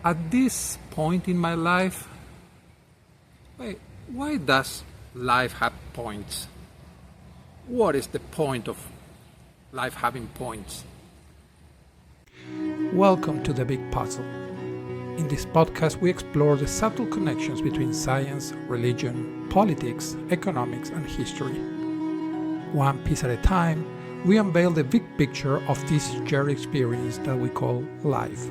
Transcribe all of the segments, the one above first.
At this point in my life, wait, why does life have points? What is the point of life having points? Welcome to The Big Puzzle. In this podcast, we explore the subtle connections between science, religion, politics, economics, and history. One piece at a time, we unveil the big picture of this shared experience that we call life.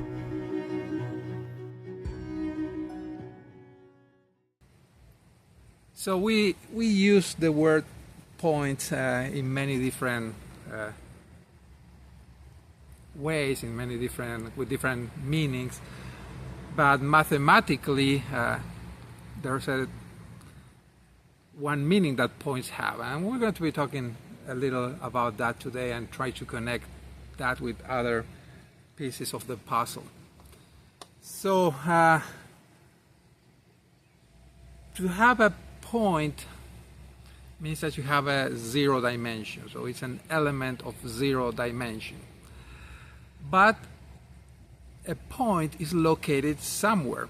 So we use the word points in many different ways, with different meanings. But mathematically, there's one meaning that points have, and we're going to be talking a little about that today and try to connect that with other pieces of the puzzle. So, to have a point means that you have a zero dimension, so it's an element of zero dimension. But a point is located somewhere,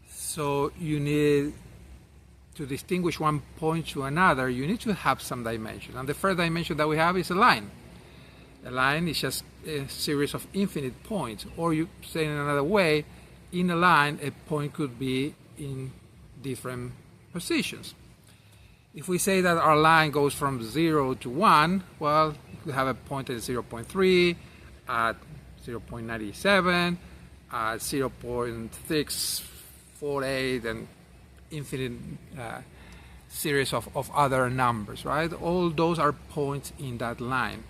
so you need to distinguish one point to another. You need to have some dimension, and the first dimension that we have is a line. A line is just a series of infinite points, or you say in another way, in a line a point could be in different positions. If we say that our line goes from 0 to 1, well, we have a point at 0.3, at 0.97, at 0.648, and infinite series of other numbers, right? All those are points in that line.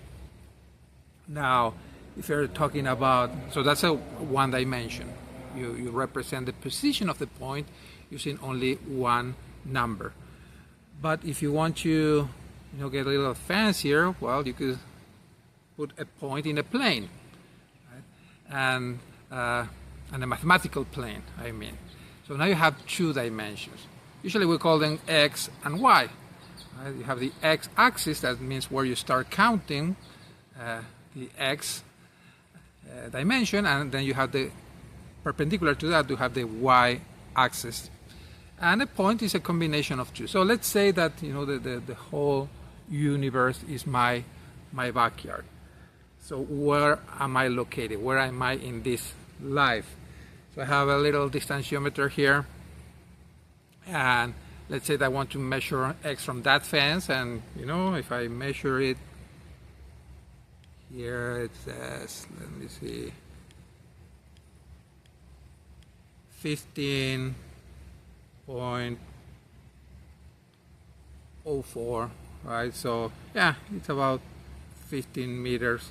Now, if you're talking about, so that's a one dimension. You represent the position of the point using only one number. But if you want to get a little fancier, well, you could put a point in a plane, right? And a mathematical plane, I mean. So now you have two dimensions. Usually we call them x and y. Right? You have the x-axis, that means where you start counting the x dimension, and then you have the perpendicular to that, you have the y-axis. And a point is a combination of two. So let's say that the whole universe is my backyard. So where am I located? Where am I in this life? So I have a little distanceometer here, and let's say that I want to measure x from that fence, and if I measure it here, it says, let me see, 15.04, right? So yeah, it's about 15 meters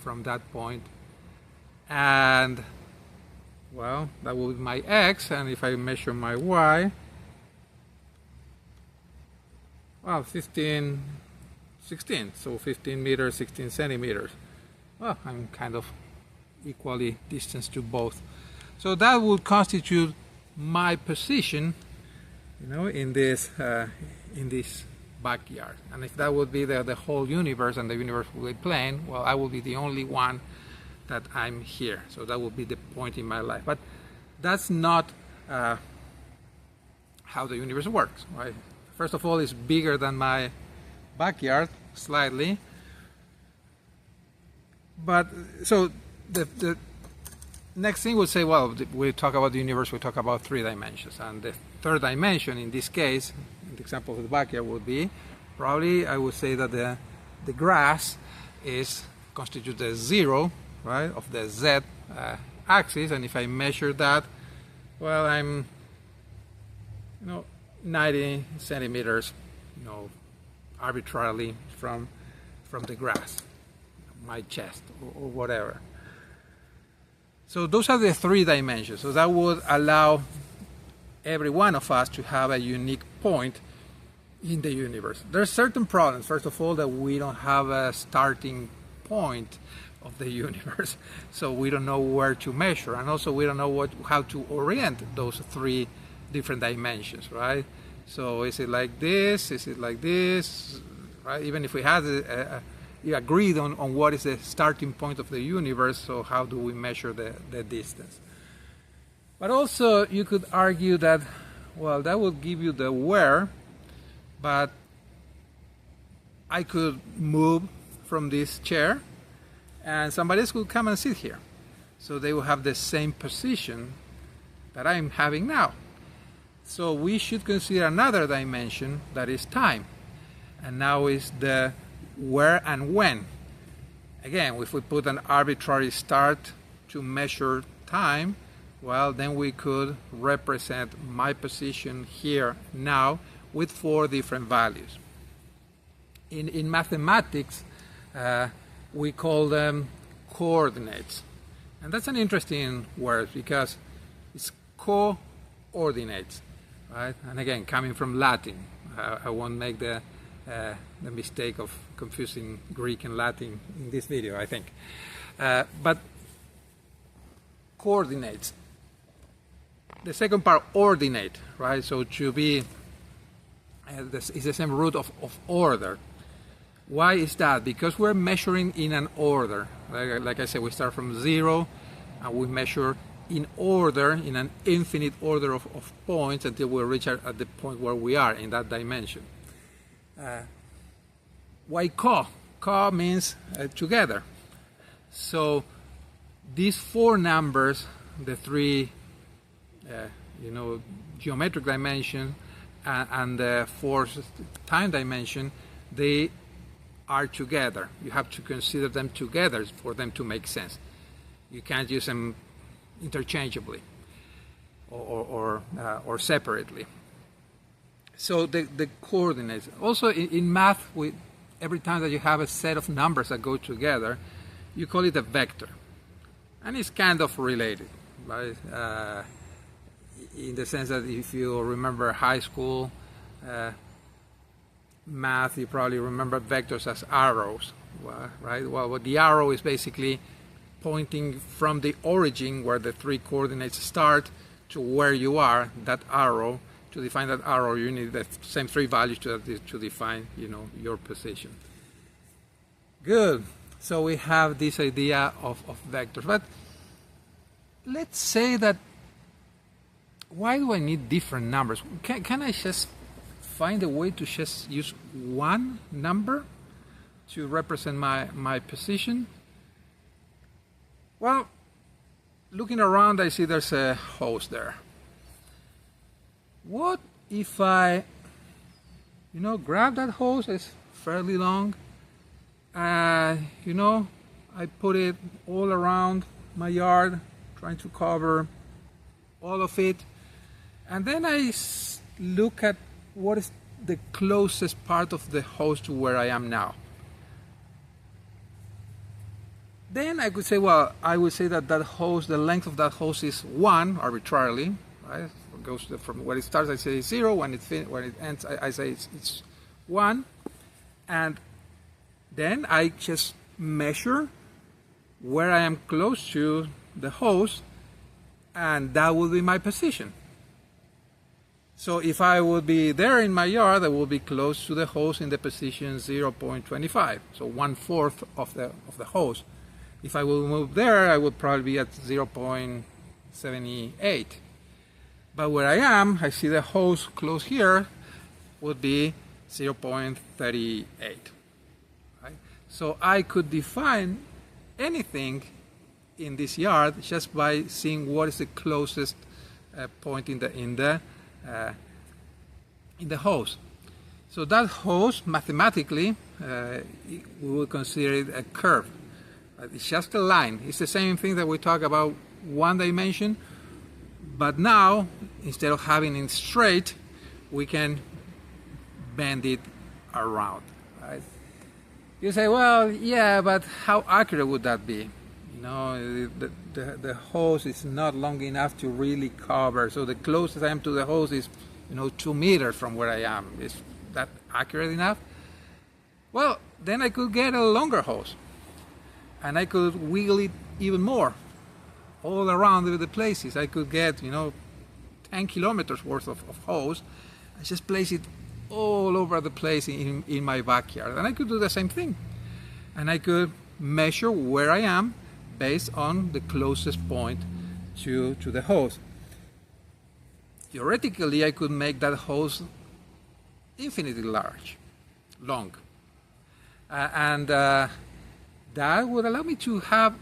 from that point, and well, that will be my x, and if I measure my y, well, 16, so 15 meters, 16 centimeters. Well, I'm kind of equally distanced to both. So that would constitute my position, in this backyard. And if that would be the whole universe, and the universe would be plane, well, I will be the only one that I'm here. So that would be the point in my life. But that's not how the universe works, right? First of all, it's bigger than my backyard, slightly. But so the next thing we'll say, well, we talk about the universe, we talk about three dimensions. And the third dimension, in this case, in the example of the backyard, would be probably, I would say that the grass constitutes the zero, right, of the z axis. And if I measure that, well, I'm 90 centimeters arbitrarily from the grass, my chest or whatever. So those are the three dimensions. So that would allow every one of us to have a unique point in the universe. There are certain problems. First of all, that we don't have a starting point of the universe, so we don't know where to measure, and also we don't know how to orient those three different dimensions, right? So is it like this? Is it like this? Right? Even if we had agreed on what is the starting point of the universe, so how do we measure the distance? But also you could argue that, well, that would give you the where, but I could move from this chair and somebody else could come and sit here. So they will have the same position that I'm having now. So we should consider another dimension, that is time. And now is the where and when. Again, if we put an arbitrary start to measure time, well, then we could represent my position here now with 4 different values. In mathematics, we call them coordinates. And that's an interesting word because it's coordinates, right? And again, coming from Latin, I won't make the mistake of confusing Greek and Latin in this video, I think. But coordinates. The second part, ordinate, right? So to be, this is the same root of order. Why is that? Because we're measuring in an order. Like I said, we start from 0 and we measure in order, in an infinite order of points until we reach at the point where we are in that dimension. Why co? Co means together. So these 4 numbers, the 3 geometric dimension and the 4th time dimension, they are together. You have to consider them together for them to make sense. You can't use them interchangeably or separately. So the coordinates. Also in math, every time that you have a set of numbers that go together, you call it a vector. And it's kind of related, right? In the sense that if you remember high school math, you probably remember vectors as arrows, right? Well, the arrow is basically pointing from the origin where the 3 coordinates start to where you are, that arrow. To define that arrow, you need the same 3 values to define, your position. Good. So we have this idea of vectors. But let's say that, why do I need different numbers? Can I just find a way to just use one number to represent my position? Well, looking around, I see there's a hose there. What if I, grab that hose? It's fairly long. I put it all around my yard, trying to cover all of it. And then I look at what is the closest part of the hose to where I am now. Then I could say, well, I would say that hose, the length of that hose is 1 arbitrarily, right? It goes from where it starts, I say 0. When it ends, I say it's 1. And then I just measure where I am close to the hose, and that will be my position. So if I would be there in my yard, I will be close to the hose in the position 0.25, so 1/4 of the hose. If I will move there, I would probably be at 0.78. But where I am, I see the hose close here would be 0.38. Right? So I could define anything in this yard just by seeing what is the closest point in the hose. So that hose, mathematically, we will consider it a curve. It's just a line. It's the same thing that we talk about one dimension, but now, instead of having it straight, we can bend it around. Right? You say, well, yeah, but how accurate would that be? The hose is not long enough to really cover. So the closest I am to the hose is, 2 meters from where I am. Is that accurate enough? Well, then I could get a longer hose. And I could wiggle it even more all around the places. I could get, 10 kilometers worth of hose and just place it all over the place in my backyard. And I could do the same thing. And I could measure where I am based on the closest point to the hose. theoretically, I could make that hose infinitely long. And that would allow me to have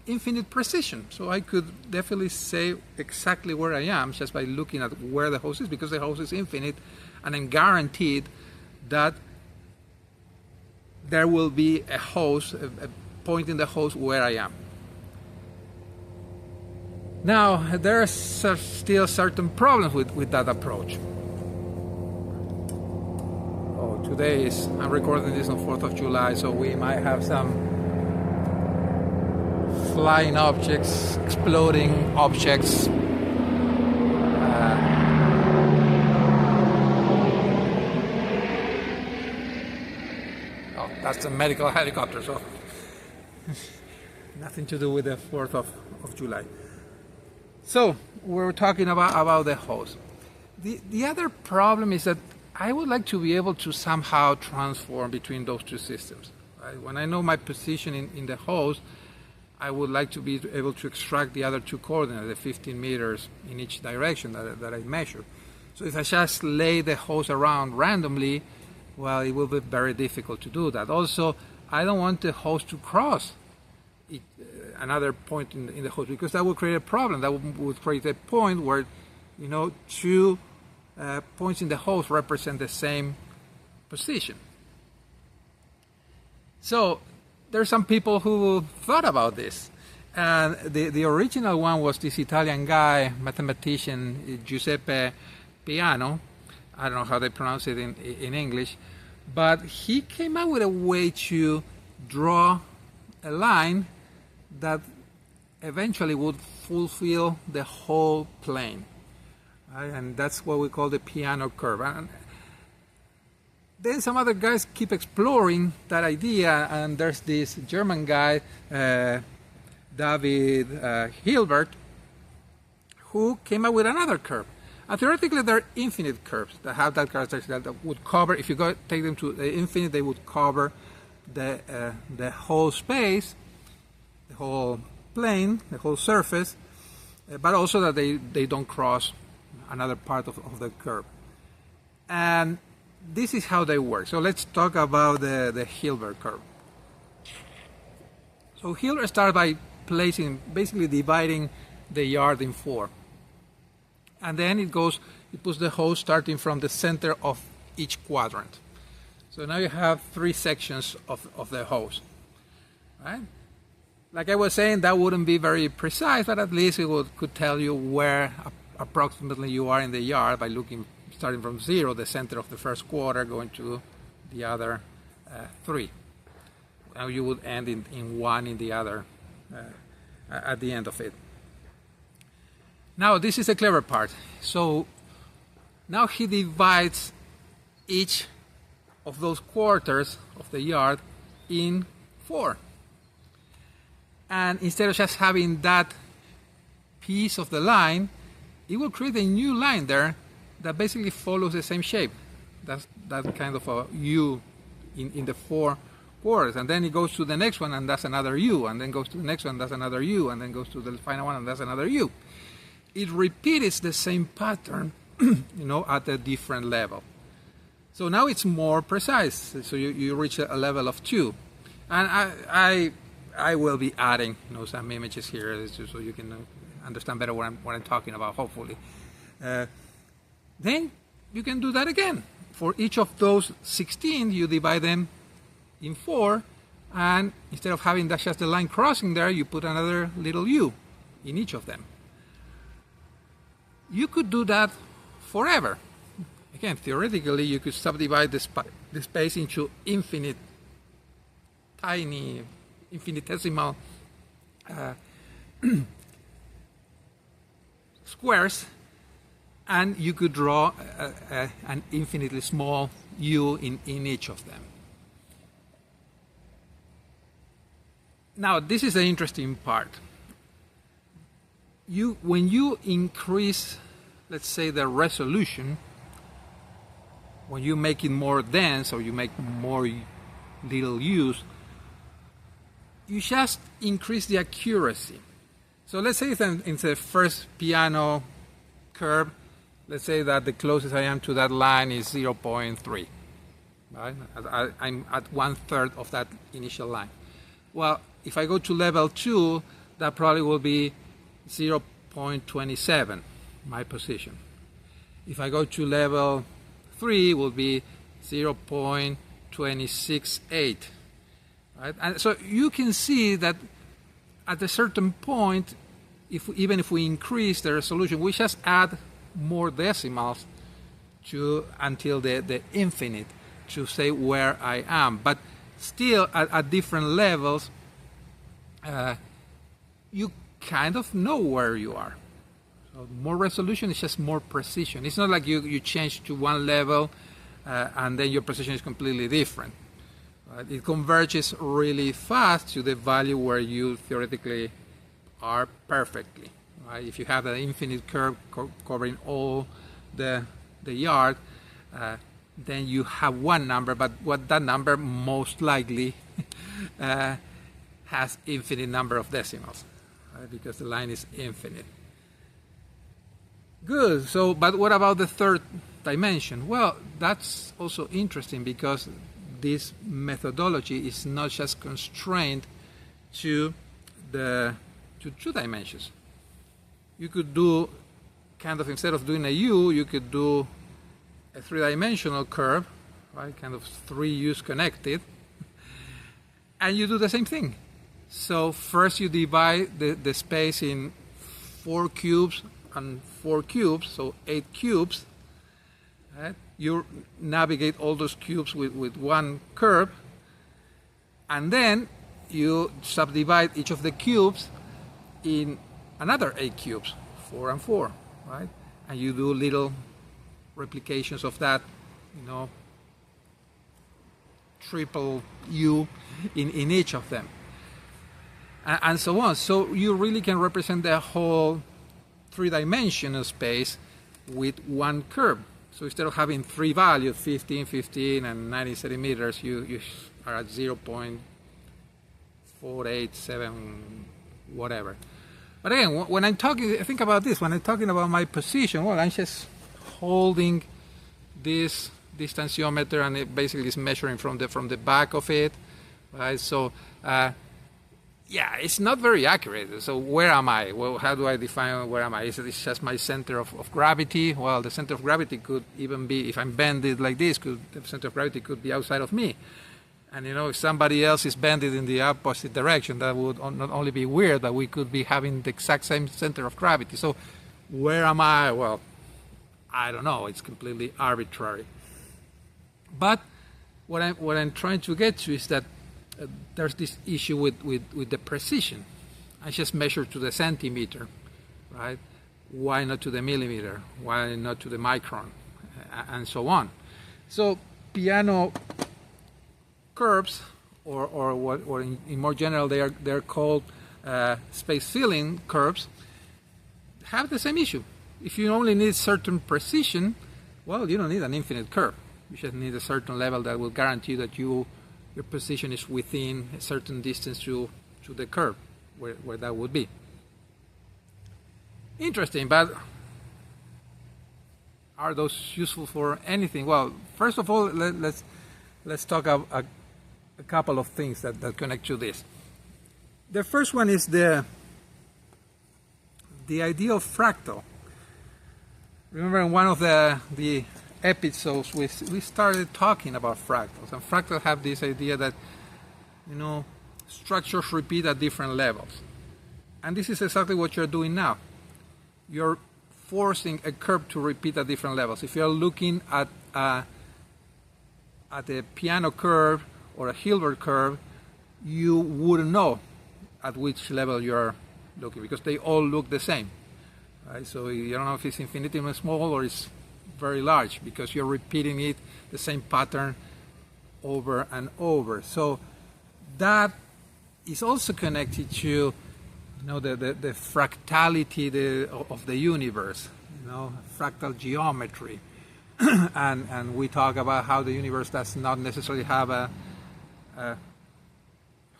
infinite precision. So I could definitely say exactly where I am just by looking at where the hose is, because the hose is infinite, and I'm guaranteed that there will be a hose, a point in the hose where I am. Now, there are still certain problems with that approach. Oh, I'm recording this on 4th of July, so we might have some flying objects, exploding objects. Oh, that's a medical helicopter, so nothing to do with the 4th of July. So we're talking about the hose. The other problem is that I would like to be able to somehow transform between those two systems. Right? When I know my position in the hose, I would like to be able to extract the other two coordinates, the 15 meters in each direction that I measure. So if I just lay the hose around randomly, well, it will be very difficult to do that. Also, I don't want the hose to cross another point in the hose, because that would create a problem. That would create a point where, two points in the hose represent the same position. So there's some people who thought about this. And the original one was this Italian guy, mathematician, Giuseppe Peano. I don't know how they pronounce it in English. But he came up with a way to draw a line that eventually would fulfill the whole plane. Right? And that's what we call the Peano curve. And then some other guys keep exploring that idea, and there's this German guy, David Hilbert, who came up with another curve. And theoretically, there are infinite curves that have that characteristic that would cover, if you take them to the infinite, they would cover the whole space, the whole plane, the whole surface, but also that they don't cross another part of the curve. And this is how they work. So let's talk about the Hilbert curve. So Hilbert started by basically dividing the yard in four. And then it puts the hose starting from the center of each quadrant. So now you have three sections of the hose. Right? Like I was saying, that wouldn't be very precise, but at least it could tell you where approximately you are in the yard by starting from 0, the center of the first quarter, going to the other 3. Now you would end in 1 in the other at the end of it. Now this is the clever part. So now he divides each of those quarters of the yard in 4. And instead of just having that piece of the line, it will create a new line there that basically follows the same shape. That's that kind of a U in the 4 quarters. And then it goes to the next one, and that's another U. And then goes to the next one, that's another U. And then goes to the final one, and that's another U. It repeats the same pattern, at a different level. So now it's more precise. So you reach a level of 2. And I will be adding some images here so you can understand better what I'm talking about, hopefully. Then you can do that again. For each of those 16, you divide them in 4, and instead of having just the line crossing there, you put another little U in each of them. You could do that forever. Again, theoretically, you could subdivide the space into infinitesimal squares, and you could draw an infinitely small U in each of them. Now, this is the interesting part. When you increase, let's say, the resolution, when you make it more dense or you make more little U's, you just increase the accuracy. So let's say in the first Peano curve, let's say that the closest I am to that line is 0.3. Right? I'm at 1/3 of that initial line. Well, if I go to level 2, that probably will be 0.27, my position. If I go to level 3, it will be 0.268. Right? And so you can see that at a certain point, even if we increase the resolution, we just add more decimals until the infinite to say where I am. But still, at different levels, you kind of know where you are. So more resolution is just more precision. It's not like you change to one level and then your precision is completely different. Right? It converges really fast to the value where you theoretically are perfectly. Right? If you have an infinite curve covering all the yard, then you have one number, but what that number most likely has infinite number of decimals, right? Because the line is infinite. Good. So, but what about the third dimension? Well, that's also interesting because this methodology is not just constrained to 2 dimensions. You could do kind of, instead of doing a U, you could do a 3-dimensional curve, right? Kind of 3 U's connected, and you do the same thing. So first you divide the space in 4 cubes and 4 cubes, so 8 cubes. Right? You navigate all those cubes with one curve, and then you subdivide each of the cubes in another 8 cubes, 4 and 4, right? And you do little replications of that, triple U in each of them, and so on. So you really can represent the whole 3-dimensional space with one curve. So instead of having 3 values, 15, 15, and 90 centimeters, you are at 0.487, whatever. But again, when I'm talking, think about this. When I'm talking about my position, well, I'm just holding this distanceometer, and it basically is measuring from the back of it, right? So, yeah, it's not very accurate. So where am I? Well, how do I define where am I? Is it just my center of gravity? Well, the center of gravity could even be, if I'm bended like this, the center of gravity could be outside of me. And if somebody else is bended in the opposite direction, that would not only be weird, but we could be having the exact same center of gravity. So where am I? Well, I don't know. It's completely arbitrary. But what I'm trying to get to is that there's this issue with the precision. I just measure to the centimeter, right? Why not to the millimeter? Why not to the micron? And so on. So Peano curves, or in more general, they're called space filling curves, have the same issue. If you only need certain precision, well, you don't need an infinite curve. You just need a certain level that will guarantee that your position is within a certain distance to the curve, where that would be. Interesting, but are those useful for anything? Well, first of all, let's talk a couple of things that connect to this. The first one is the idea of fractal. Remember, in one of the episodes we started talking about fractals, and fractals have this idea that structures repeat at different levels, and this is exactly what you're doing now. You're forcing a curve to repeat at different levels. If you're looking at a Peano curve or a Hilbert curve, you wouldn't know at which level you're looking, because they all look the same, right? So you don't know if it's infinitesimally small or it's very large, because you're repeating it, the same pattern, over and over. So that is also connected to the fractality of the universe, fractal geometry. and we talk about how the universe does not necessarily have a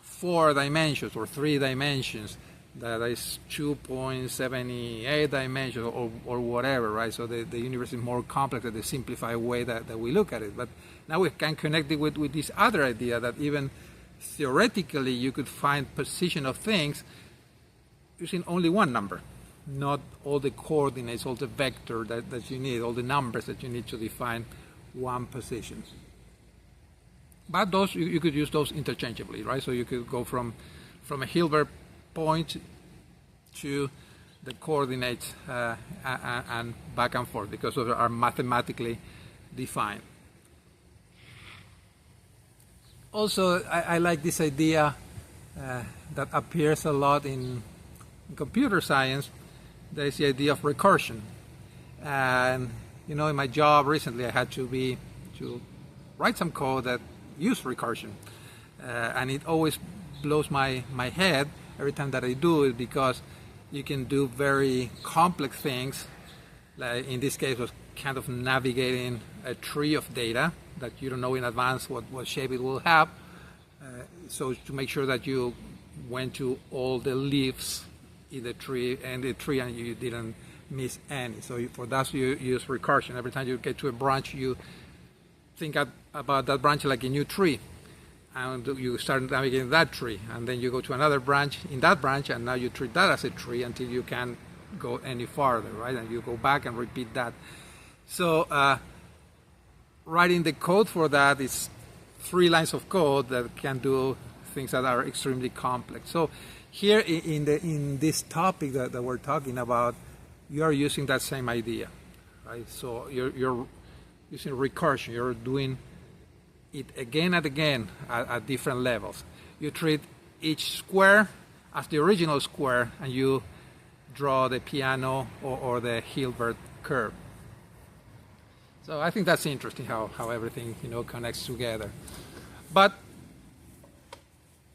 4 dimensions or 3 dimensions, that is 2.78 dimensions or whatever, right? So the universe is more complex than the simplified way that we look at it. But now we can connect it with this other idea that even theoretically you could find position of things using only one number, not all the coordinates, all the vector that you need, all the numbers that you need to define one position. But those you could use those interchangeably, right? So you could go from a Hilbert point to the coordinates and back and forth, because those are mathematically defined. Also, I like this idea that appears a lot in computer science. There is the idea of recursion. And in my job recently, I had to write some code that used recursion, and it always blows my head every time that I do it, because you can do very complex things. Like in this case, was kind of navigating a tree of data that you don't know in advance what shape it will have. So to make sure that you went to all the leaves in the tree and you didn't miss any. So for that you use recursion. Every time you get to a branch, you think about that branch like a new tree, and you start navigating that tree, and then you go to another branch in that branch, and now you treat that as a tree until you can't go any farther, right? And you go back and repeat that. So writing the code for that is 3 lines of code that can do things that are extremely complex. So here in this topic that we're talking about, you are using that same idea, right? So you're using recursion. You're doing it again and again at different levels. You treat each square as the original square, and you draw the Peano or the Hilbert curve. So I think that's interesting how everything connects together. But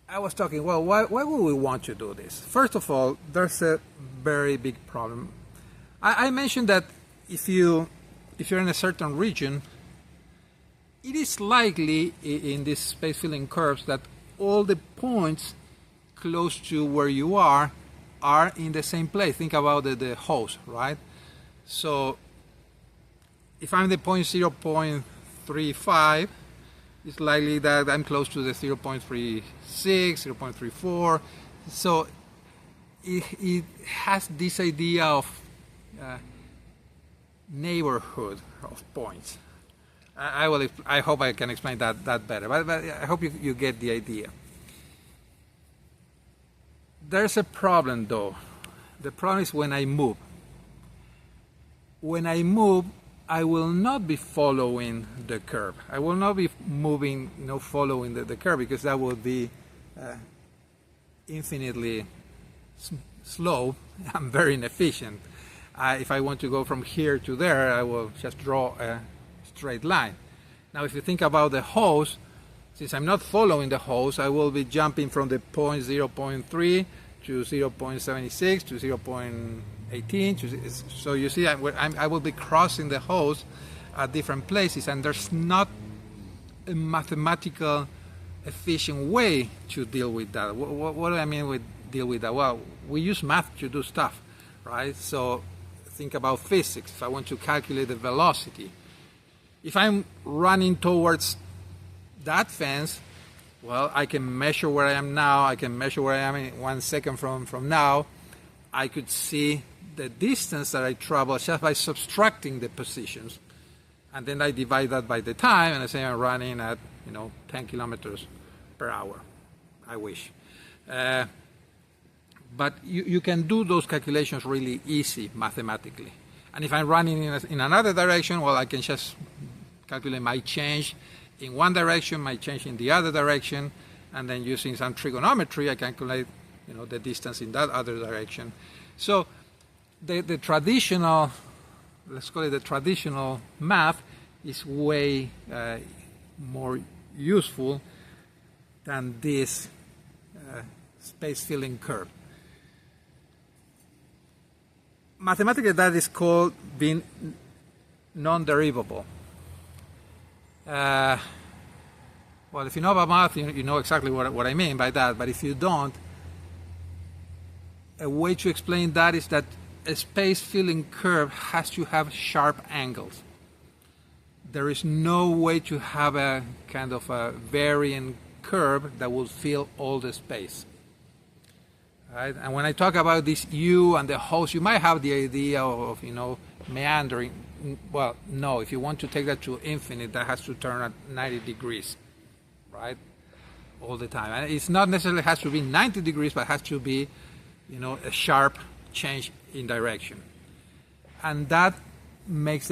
I was talking, well, why would we want to do this? First of all, there's a very big problem. I mentioned that if you're in a certain region, it is likely in these space filling curves that all the points close to where you are in the same place. Think about the host, right? So if I'm the point 0.35, it's likely that I'm close to the 0.36, 0.34. So it has this idea of neighborhood of points. I hope I can explain that better, but I hope you get the idea. There's a problem though. The problem is when I move. When I move, I will not be following the curve. I will not be moving, following the curve, because that would be infinitely slow and very inefficient. If I want to go from here to there, I will just draw a straight line. Now, if you think about the host, since I'm not following the host, I will be jumping from the point 0.3 to 0.76 to 0.18. So you see, I will be crossing the host at different places, and there's not a mathematical efficient way to deal with that. What do I mean with deal with that? Well, we use math to do stuff, right? So think about physics. If I want to calculate the velocity, if I'm running towards that fence, well, I can measure where I am now. I can measure where I am in 1 second from now. I could see the distance that I travel just by subtracting the positions. And then I divide that by the time, and I say I'm running at 10 kilometers per hour. I wish. But you can do those calculations really easy mathematically. And if I'm running in another direction, well, I can just calculate my change in one direction, my change in the other direction, and then using some trigonometry, I calculate the distance in that other direction. So the traditional, let's call it the traditional math, is way more useful than this space filling curve. Mathematically, that is called being non-derivable. Well, if you know about math, you know exactly what I mean by that. But if you don't, a way to explain that is that a space filling curve has to have sharp angles. There is no way to have a kind of a varying curve that will fill all the space. Right? And when I talk about this U and the host, you might have the idea of meandering. Well, no, if you want to take that to infinite, that has to turn at 90 degrees, right? All the time. And it's not necessarily has to be 90 degrees, but it has to be, a sharp change in direction. And that makes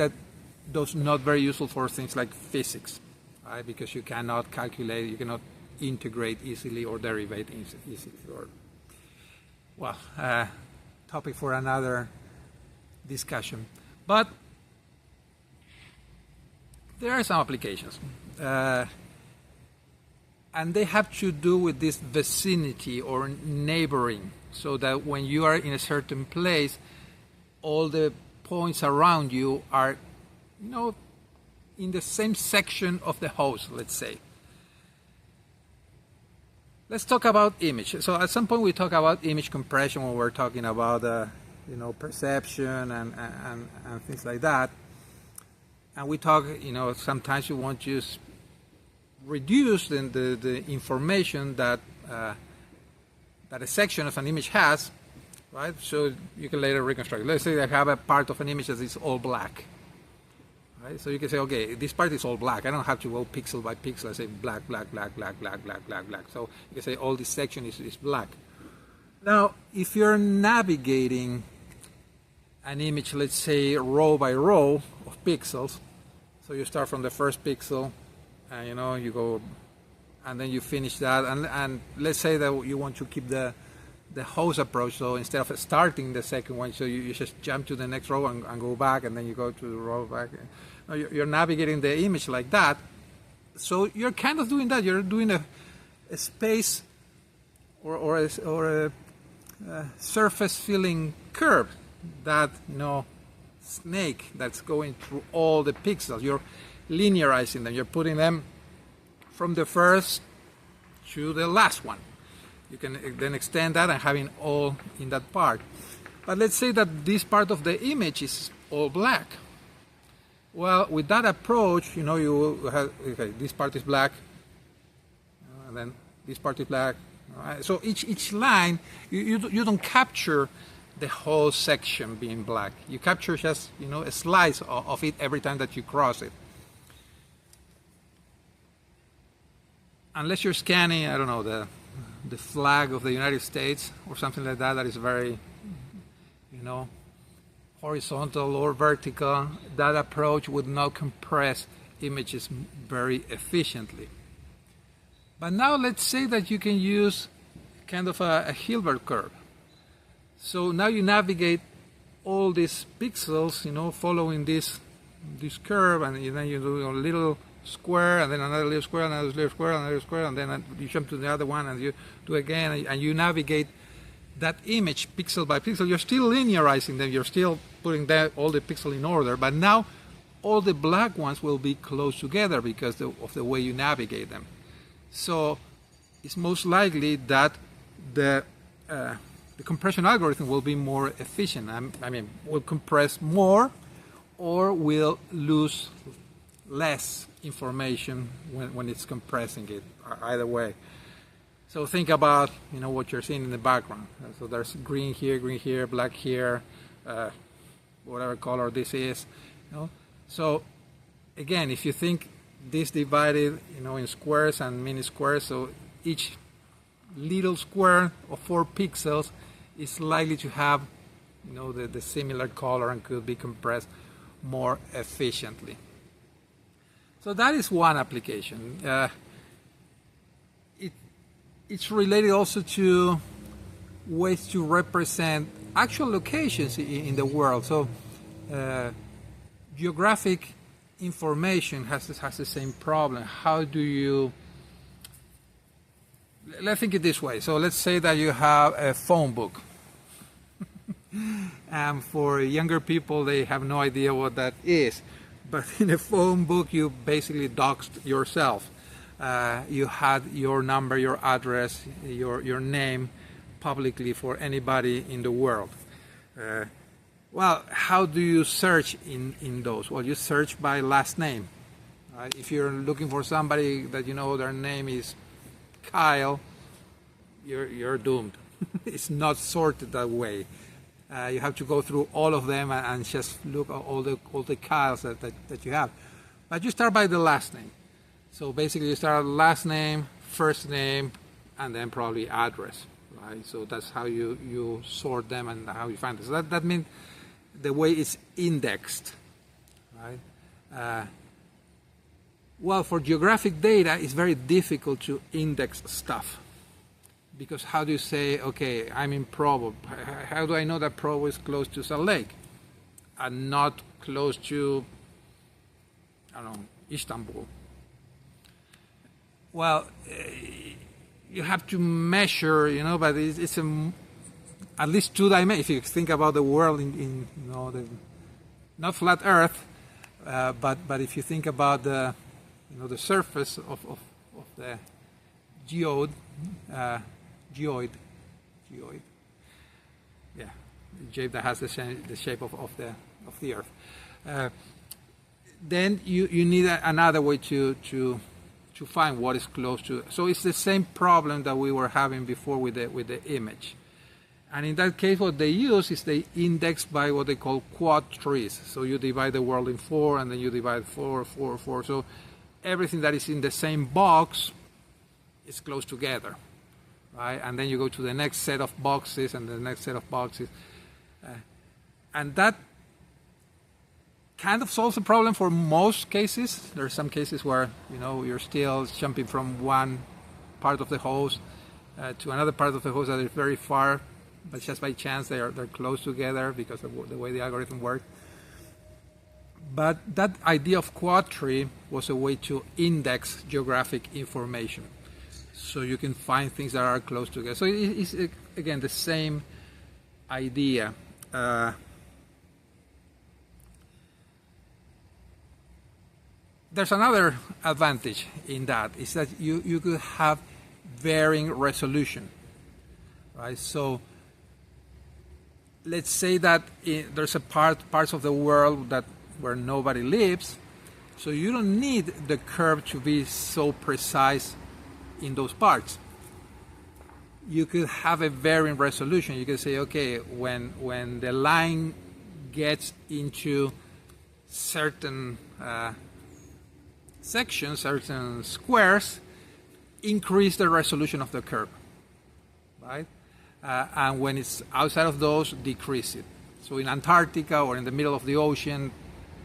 those not very useful for things like physics, right? Because you cannot calculate, you cannot integrate easily or derivate easily. Topic for another discussion. But there are some applications. And they have to do with this vicinity or neighboring, so that when you are in a certain place, all the points around you are, in the same section of the host, let's say. Let's talk about image. So at some point we talk about image compression when we're talking about, perception and things like that. And we talk, sometimes you want to reduce the information that a section of an image has, right? So you can later reconstruct. Let's say I have a part of an image that is all black, right? So you can say, okay, this part is all black. I don't have to go pixel by pixel. I say black, black, black, black, black, black, black, black. So you can say all this section is black. Now, if you're navigating an image, let's say row by row of pixels, so you start from the first pixel, and you go, and then you finish that, and let's say that you want to keep the host approach. So instead of starting the second one, so you just jump to the next row and go back, and then you go to the row back. You're navigating the image like that. So you're kind of doing that. You're doing a space or a surface filling curve, that snake that's going through all the pixels. You're linearizing them. You're putting them from the first to the last one. You can then extend that and having all in that part. But let's say that this part of the image is all black. Well, with that approach, you will have, okay, this part is black, and then this part is black. Right? So each line, you don't capture the whole section being black. You capture just a slice of it every time that you cross it. Unless you're scanning, I don't know, the flag of the United States or something like that, that is very, horizontal or vertical, that approach would not compress images very efficiently. But now let's say that you can use kind of a Hilbert curve. So now you navigate all these pixels, following this curve, and then you do a little square, and then another little square, another little square, another square, and then you jump to the other one, and you do again, and you navigate that image pixel by pixel. You're still linearizing them. You're still putting all the pixels in order, but now all the black ones will be close together because of the way you navigate them. So it's most likely that the compression algorithm will be more efficient. Will compress more, or will lose less information when it's compressing it. Either way. So think about what you're seeing in the background. So there's green here, black here, whatever color this is. So again, if you think this divided in squares and mini squares, so each little square of 4 pixels is likely to have the similar color and could be compressed more efficiently. So that is one application. It's related also to ways to represent actual locations in the world. So geographic information has the same problem. How do you... Let's think it this way. So let's say that you have a phone book. And for younger people, they have no idea what that is. But in a phone book, you basically doxed yourself. You had your number, your address, your name publicly for anybody in the world. Well, how do you search in those? Well, you search by last name. Right? If you're looking for somebody that you know their name is Kyle, you're doomed. It's not sorted that way. You have to go through all of them and just look at all the Kyles that you have. But you start by the last name. So basically you start last name, first name, and then probably address. Right? So that's how you sort them and how you find it. So that means the way it's indexed. Right? Well, for geographic data, it's very difficult to index stuff. Because how do you say, okay, I'm in Provo. How do I know that Provo is close to Salt Lake and not close to, I don't know, Istanbul? Well, you have to measure, but it's at least 2 dimensions. If you think about the world in not flat Earth, but if you think about the surface of the geoid. Geoid, yeah, shape that has the shape of the Earth. Then you need another way to find what is close to. So it's the same problem that we were having before with the image. And in that case, what they use is they index by what they call quad trees. So you divide the world in 4, and then you divide 4, 4, 4. So everything that is in the same box is close together. Right? And then you go to the next set of boxes and the next set of boxes. And that kind of solves the problem for most cases. There are some cases where, you're still jumping from one part of the host to another part of the host that is very far, but just by chance they're close together because of the way the algorithm works. But that idea of quad tree was a way to index geographic information. So you can find things that are close together. So it's again, the same idea. There's another advantage in that, is that you could have varying resolution. Right? So let's say that there's parts of the world where nobody lives, so you don't need the curve to be so precise in those parts. You could have a varying resolution. You could say, okay, when the line gets into certain sections, certain squares, increase the resolution of the curve, right? And when it's outside of those, decrease it. So in Antarctica or in the middle of the ocean,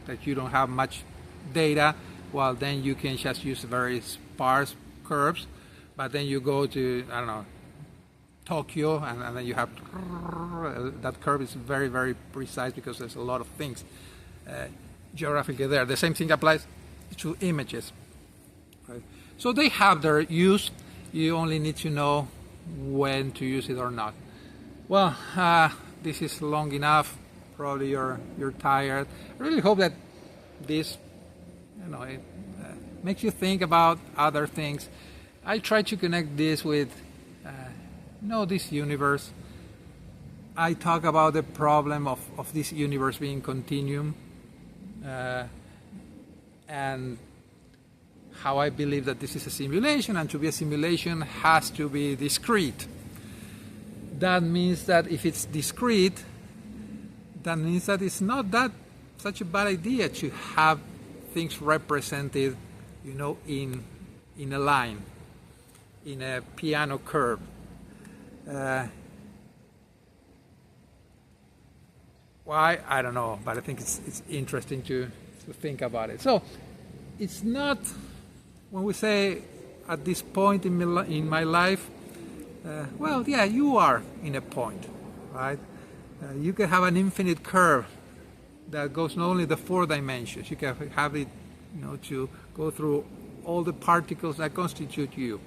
that you don't have much data, well, then you can just use very sparse curves. But then you go to, I don't know, Tokyo, and then you have that curve is very, very precise because there's a lot of things geographically there. The same thing applies to images. Right? So they have their use. You only need to know when to use it or not. Well, this is long enough. Probably you're tired. I really hope that this, it makes you think about other things. I try to connect this with, this universe. I talk about the problem of this universe being continuum, and how I believe that this is a simulation, and to be a simulation has to be discrete. That means that if it's discrete, that means that it's not such a bad idea to have things represented, in a line, in a Peano curve. Why? I don't know, but I think it's interesting to think about it. So it's not, when we say at this point in my life, you are in a point, right? You can have an infinite curve that goes not only the 4 dimensions, you can have it, to go through all the particles that constitute you.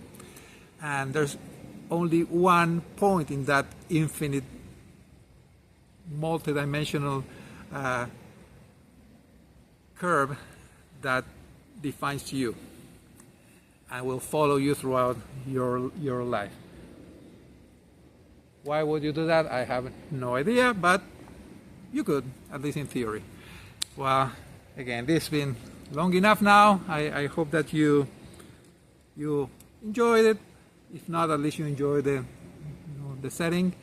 And there's only one point in that infinite multidimensional curve that defines you and will follow you throughout your life. Why would you do that? I have no idea, but you could, at least in theory. Well, again, this has been long enough now. I hope that you enjoyed it. If not, at least you enjoy the setting.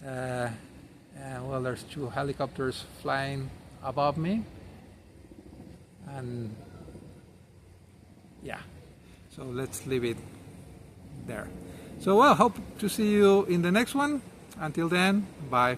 Well, there's 2 helicopters flying above me, and yeah, so let's leave it there. So well, hope to see you in the next one. Until then, bye.